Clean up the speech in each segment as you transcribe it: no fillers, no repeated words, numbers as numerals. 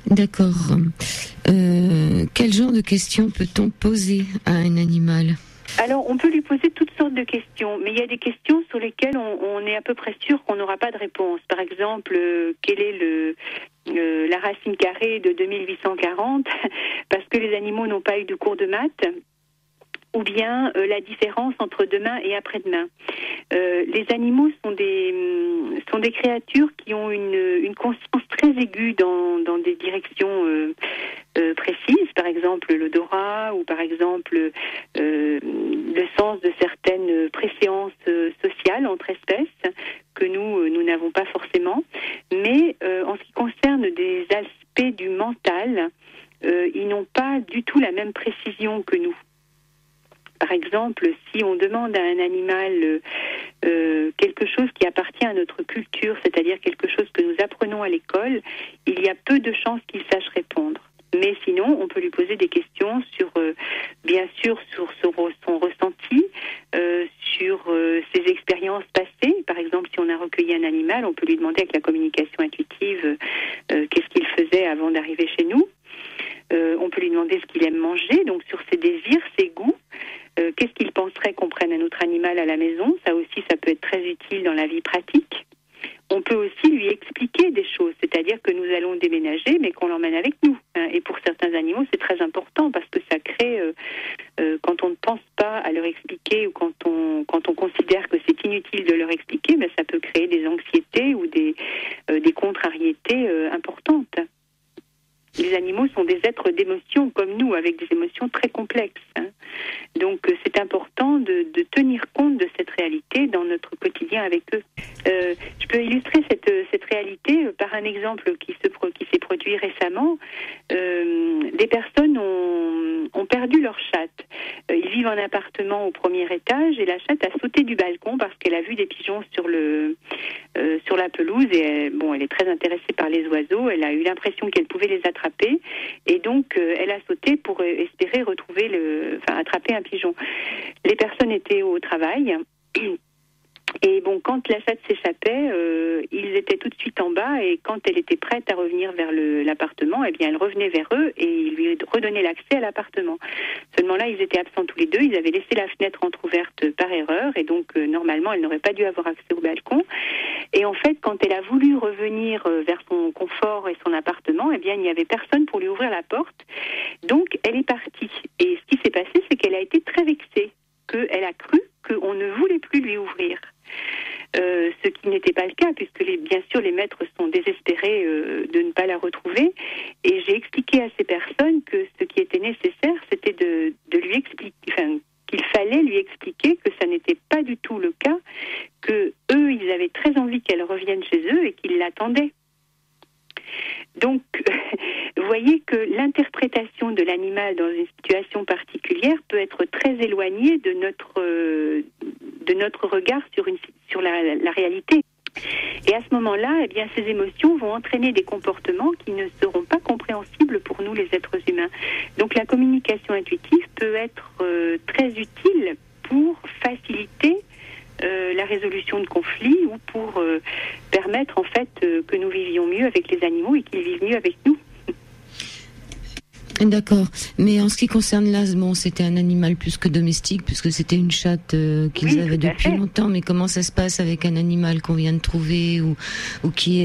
D'accord. Quel genre de questions peut-on poser à un animal ? Alors, on peut lui poser toutes sortes de questions, mais il y a des questions sur lesquelles on est à peu près sûr qu'on n'aura pas de réponse. Par exemple, quelle est la racine carrée de 2840 parce que les animaux n'ont pas eu de cours de maths, ou bien la différence entre demain et après-demain. Les animaux sont des créatures qui ont une conscience très aiguë dans des directions précises, par exemple l'odorat ou par exemple le sens de certaines préséances sociales entre espèces que nous n'avons pas forcément. Mais en ce qui concerne des aspects du mental, ils n'ont pas du tout la même précision que nous. Par exemple, si on demande à un animal quelque chose qui appartient à notre culture, c'est-à-dire quelque chose que nous apprenons à l'école, il y a peu de chances qu'il sache répondre. Mais sinon, on peut lui poser des questions sur, bien sûr, sur son ressenti, sur ses expériences passées. Par exemple, si on a recueilli un animal, on peut lui demander avec la communication intuitive qu'est-ce qu'il faisait avant d'arriver chez nous. On peut lui demander ce qu'il aime manger, donc sur ses désirs, ses goûts. Qu'est-ce qu'il penserait qu'on prenne un autre animal à la maison ? Ça aussi, ça peut être très utile dans la vie pratique. On peut aussi lui expliquer des choses, c'est-à-dire que nous allons déménager, mais qu'on l'emmène avec nous. Et pour certains animaux, c'est très important parce que ça crée, quand on ne pense pas à leur expliquer ou quand on considère que c'est inutile de leur expliquer, ben, ça peut créer des anxiétés ou des contrariétés importantes. Les animaux sont des êtres d'émotion comme nous, avec des émotions très complexes. Donc c'est important de tenir compte de cette réalité dans notre quotidien avec eux. Je peux illustrer cette réalité par un exemple qui s'est produit récemment. Des personnes ont perdu leur chatte. Ils vivent en appartement au premier étage et la chatte a sauté du balcon parce qu'elle a vu des pigeons sur la pelouse et elle est très intéressée par les oiseaux. Elle a eu l'impression qu'elle pouvait les attraper et donc elle a sauté pour espérer attraper un pigeon. Les personnes étaient au travail. Et quand la chatte s'échappait, ils étaient tout de suite en bas et quand elle était prête à revenir vers l'appartement, eh bien elle revenait vers eux et ils lui redonnaient l'accès à l'appartement. Seulement là, ils étaient absents tous les deux, ils avaient laissé la fenêtre entrouverte par erreur et donc normalement, elle n'aurait pas dû avoir accès au balcon. Et en fait, quand elle a voulu revenir vers son confort et son appartement, eh bien il n'y avait personne pour lui ouvrir la porte. Donc elle est partie. Et ce qui s'est passé, c'est qu'elle a été très vexée, qu'elle a cru qu'on ne voulait plus lui ouvrir. Ce qui n'était pas le cas, puisque bien sûr les maîtres sont désespérés de ne pas la retrouver. Et j'ai expliqué à ces personnes que ce qui était nécessaire, c'était de lui expliquer, qu'il fallait lui expliquer que ça n'était pas du tout le cas, que eux, ils avaient très envie qu'elle revienne chez eux et qu'ils l'attendaient. Donc, vous voyez que l'interprétation de l'animal dans une situation particulière peut être très éloignée de notre regard sur la réalité. Et à ce moment-là, eh bien, ces émotions vont entraîner des comportements qui ne seront pas compréhensibles pour nous, les êtres humains. Donc, la communication intuitive peut être très utile pour faciliter la résolution de conflits ou pour permettre en fait que nous vivions mieux avec les animaux et qu'ils vivent mieux avec nous. D'accord, mais en ce qui concerne l'as, c'était un animal plus que domestique puisque c'était une chatte qu'ils avaient depuis longtemps, mais comment ça se passe avec un animal qu'on vient de trouver ou qui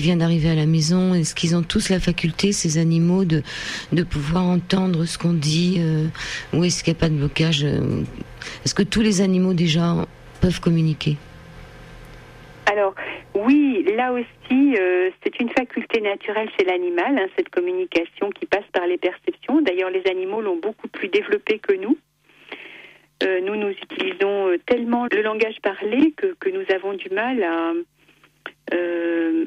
vient d'arriver à la maison? Est-ce qu'ils ont tous la faculté, ces animaux, de pouvoir entendre ce qu'on dit ou est-ce qu'il n'y a pas de blocage? Est-ce que tous les animaux déjà peuvent communiquer? Alors, oui, là aussi, c'est une faculté naturelle chez l'animal, cette communication qui passe par les perceptions. D'ailleurs, les animaux l'ont beaucoup plus développée que nous. Nous utilisons tellement le langage parlé que nous avons du mal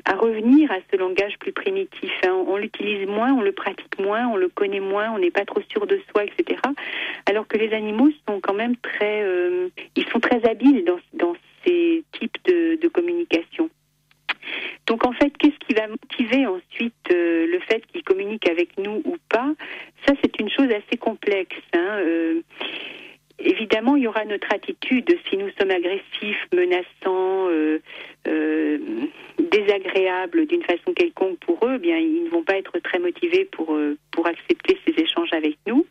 à revenir à ce langage plus primitif. On l'utilise moins, on le pratique moins, on le connaît moins, on n'est pas trop sûr de soi, etc. Alors que les animaux sont quand même ils sont très habiles dans ces types de communication. Donc en fait, qu'est-ce qui va motiver ensuite le fait qu'ils communiquent avec nous ou pas? Ça, c'est une chose assez complexe. Évidemment, il y aura notre attitude. Si nous sommes agressifs, menaçants, désagréable d'une façon quelconque pour eux, eh bien ils ne vont pas être très motivés pour accepter ces échanges avec nous.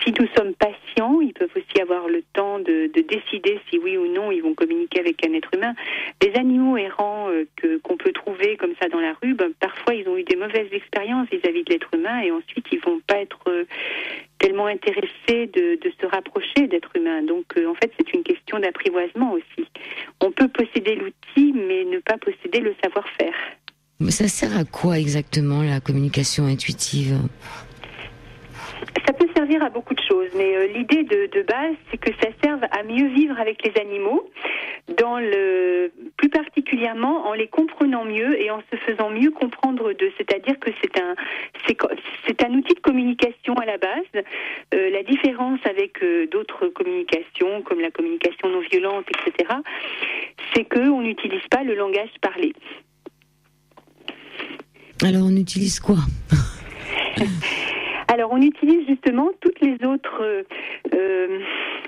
Si nous sommes patients, ils peuvent aussi avoir le temps de décider si oui ou non ils vont communiquer avec un être humain. Les animaux errants qu'on peut trouver comme ça dans la rue, parfois ils ont eu des mauvaises expériences vis-à-vis de l'être humain et ensuite ils vont pas être tellement intéressés de se rapprocher d'être humain. Donc en fait c'est une question d'apprivoisement aussi. On peut posséder l'outil mais ne pas posséder le savoir-faire. Mais ça sert à quoi exactement la communication intuitive ? Ça peut servir à beaucoup de choses, mais l'idée de base, c'est que ça serve à mieux vivre avec les animaux, plus particulièrement en les comprenant mieux et en se faisant mieux comprendre d'eux. C'est-à-dire que c'est un outil de communication à la base. La différence avec d'autres communications, comme la communication non violente, etc., c'est qu'on n'utilise pas le langage parlé. Alors on utilise quoi ? Alors, on utilise justement toutes les autres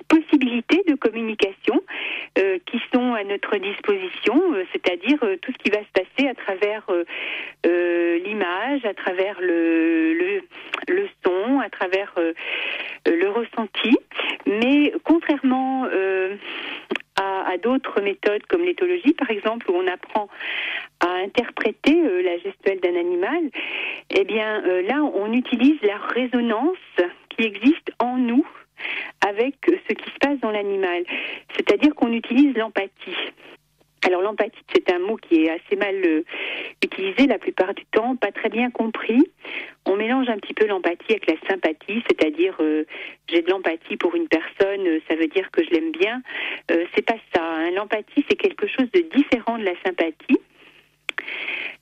possibilités de communication qui sont à notre disposition, c'est-à-dire tout ce qui va se passer à travers l'image, à travers le son, à travers le ressenti. Mais contrairement à d'autres méthodes comme l'éthologie, par exemple, où on apprend à interpréter la gestuelle d'un animal, eh bien là, on utilise la résonance qui existe en nous avec ce qui se passe dans l'animal. C'est-à-dire qu'on utilise l'empathie. Alors l'empathie, c'est un mot qui est assez mal utilisé la plupart du temps, pas très bien compris. On mélange un petit peu l'empathie avec la sympathie, c'est-à-dire j'ai de l'empathie pour une personne, ça veut dire que je l'aime bien. C'est pas ça, hein. L'empathie, c'est quelque chose de différent de la sympathie.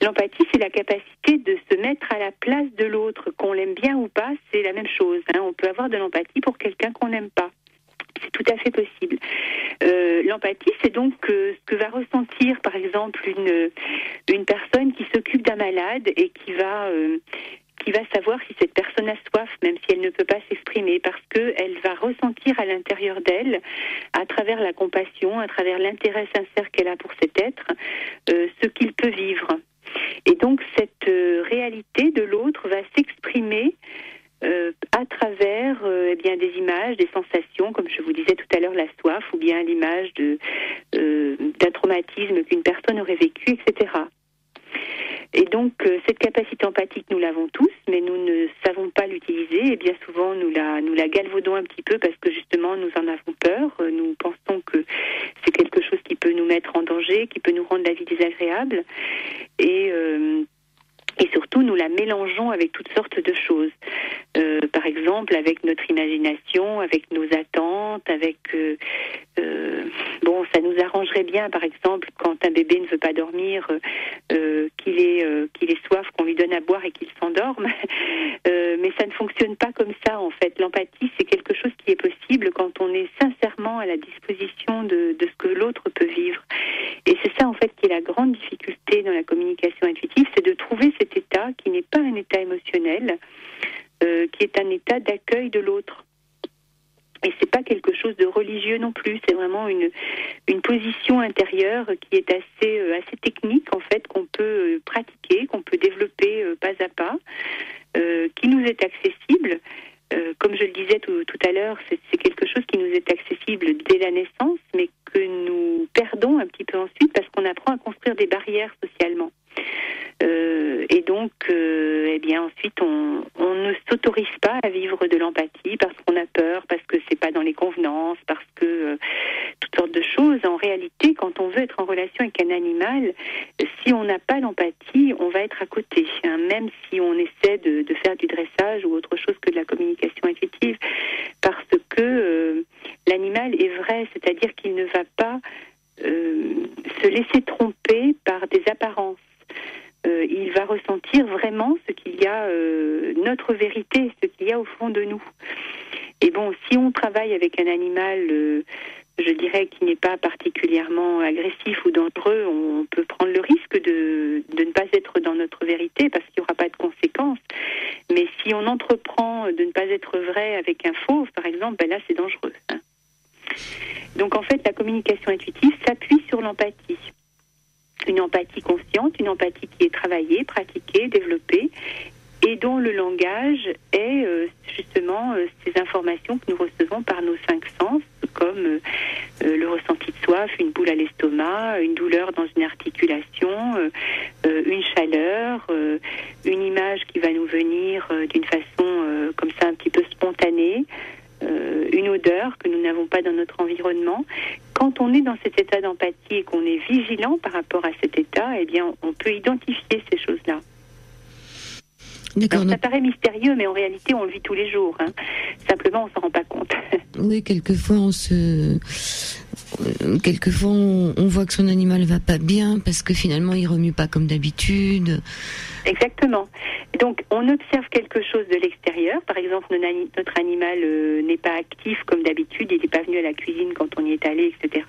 L'empathie, c'est la capacité de se mettre à la place de l'autre, qu'on l'aime bien ou pas, c'est la même chose, hein. On peut avoir de l'empathie pour quelqu'un qu'on n'aime pas. C'est tout à fait possible. L'empathie, c'est donc ce que va ressentir, par exemple, une personne qui s'occupe d'un malade et qui va savoir si cette personne a soif, même si elle ne peut pas s'exprimer, parce qu'elle va ressentir à l'intérieur d'elle, à travers la compassion, à travers l'intérêt sincère qu'elle a pour cet être, ce qu'il peut vivre. Et donc, cette réalité de l'autre va s'exprimer à travers bien des images, des sensations, comme je vous disais tout à l'heure, la soif, ou bien l'image d'un traumatisme qu'une personne aurait vécu, etc. Et donc, cette capacité empathique, nous l'avons tous, mais nous ne savons pas l'utiliser, et bien souvent, nous la galvaudons un petit peu parce que justement, nous en avons peur. Nous pensons que c'est quelque chose qui peut nous mettre en danger, qui peut nous rendre la vie désagréable. Et surtout, nous la mélangeons avec toutes sortes de choses. Par exemple, avec notre imagination, avec nos attentes, avec... ça nous arrangerait bien, par exemple, quand un bébé ne veut pas dormir, qu'il ait soif, qu'on lui donne à boire et qu'il s'endorme. Mais ça ne fonctionne pas comme ça, en fait. L'empathie, c'est quelque chose qui est possible quand on est sincèrement à la disposition de ce que l'autre peut vivre. Et c'est ça, en fait, qui est la grande difficulté dans la communication intuitive, c'est de trouver cet état qui n'est pas un état émotionnel, qui est un état d'accueil de l'autre. Et c'est pas quelque chose de religieux non plus, c'est vraiment une position intérieure qui est assez technique, en fait, qu'on peut pratiquer, qu'on peut développer pas à pas, qui nous est accessible. Comme je le disais tout à l'heure, c'est quelque chose qui nous est accessible dès la naissance, mais que nous perdons un petit peu ensuite parce qu'on apprend à construire des barrières socialement. Et donc, ensuite, on ne s'autorise pas à vivre de l'empathie parce qu'on a peur, parce que c'est pas dans les convenances, parce que toutes sortes de choses. En réalité, quand on veut être en relation avec un animal, si on n'a pas d'empathie, on va être à côté, hein, même si on essaie de faire du dressage ou autre chose que de la communication intuitive, parce que l'animal est vrai, c'est-à-dire qu'il ne va pas se laisser tromper par des apparences. Il va ressentir vraiment ce qu'il y a, notre vérité, ce qu'il y a au fond de nous. Et bon, si on travaille avec un animal, je dirais qui n'est pas particulièrement agressif ou dangereux, on peut prendre le risque de ne pas être dans notre vérité parce qu'il n'y aura pas de conséquences. Mais si on entreprend de ne pas être vrai avec un fauve, par exemple, là c'est dangereux, hein. Donc en fait, la communication intuitive s'appuie sur l'empathie. une empathie consciente, une empathie qui est travaillée, pratiquée, développée, et dont le langage est justement ces informations que nous recevons par nos 5 sens, comme le ressenti de soif, une boule à l'estomac, une douleur dans une articulation, une chaleur, une image qui va nous venir d'une façon comme ça un petit peu spontanée, une odeur que nous n'avons pas dans notre environnement. Quand on est dans cet état d'empathie et qu'on est vigilant par rapport à cet état, eh bien, on peut identifier ces choses-là. Alors, ça paraît mystérieux, mais en réalité, on le vit tous les jours. Hein. Simplement, on s'en rend pas compte. Oui, quelquefois, on voit que son animal va pas bien parce que finalement, il remue pas comme d'habitude. Exactement. Donc, on observe quelque chose de l'extérieur. Par exemple, notre animal n'est pas actif comme d'habitude. Il n'est pas venu à la cuisine quand on y est allé, etc.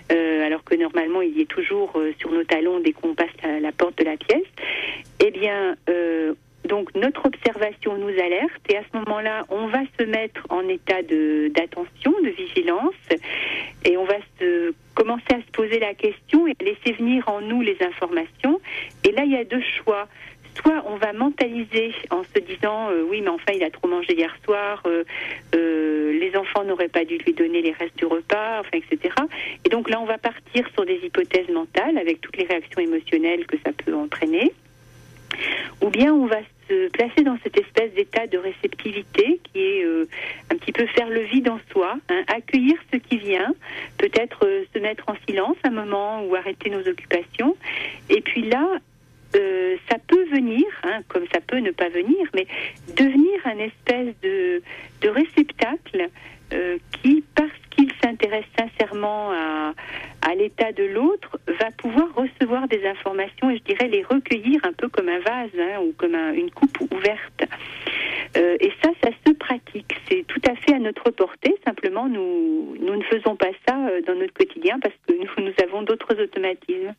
Alors que normalement, il y est toujours sur nos talons dès qu'on passe la porte de la pièce. Eh bien, donc notre observation nous alerte et à ce moment-là, on va se mettre en état d'attention, de vigilance et on va commencer à se poser la question et laisser venir en nous les informations. Et là, il y a 2 choix. Soit on va mentaliser en se disant oui, mais enfin il a trop mangé hier soir, les enfants n'auraient pas dû lui donner les restes du repas, enfin, etc. Et donc là, on va partir sur des hypothèses mentales avec toutes les réactions émotionnelles que ça peut entraîner. Ou bien on va se placer dans cette espèce d'état de réceptivité qui est un petit peu faire le vide en soi, hein, accueillir ce qui vient, peut-être se mettre en silence un moment ou arrêter nos occupations. Et puis là, ça peut venir, hein, comme ça peut ne pas venir, mais devenir un espèce de réceptacle qui, parce qu'il s'intéresse sincèrement à l'état de l'autre, va pouvoir recevoir des informations et je dirais les recueillir un peu comme un vase, hein, ou comme une coupe ouverte. Et ça se pratique. C'est tout à fait à notre portée. Simplement, nous ne faisons pas ça dans notre quotidien parce que nous avons d'autres automatismes.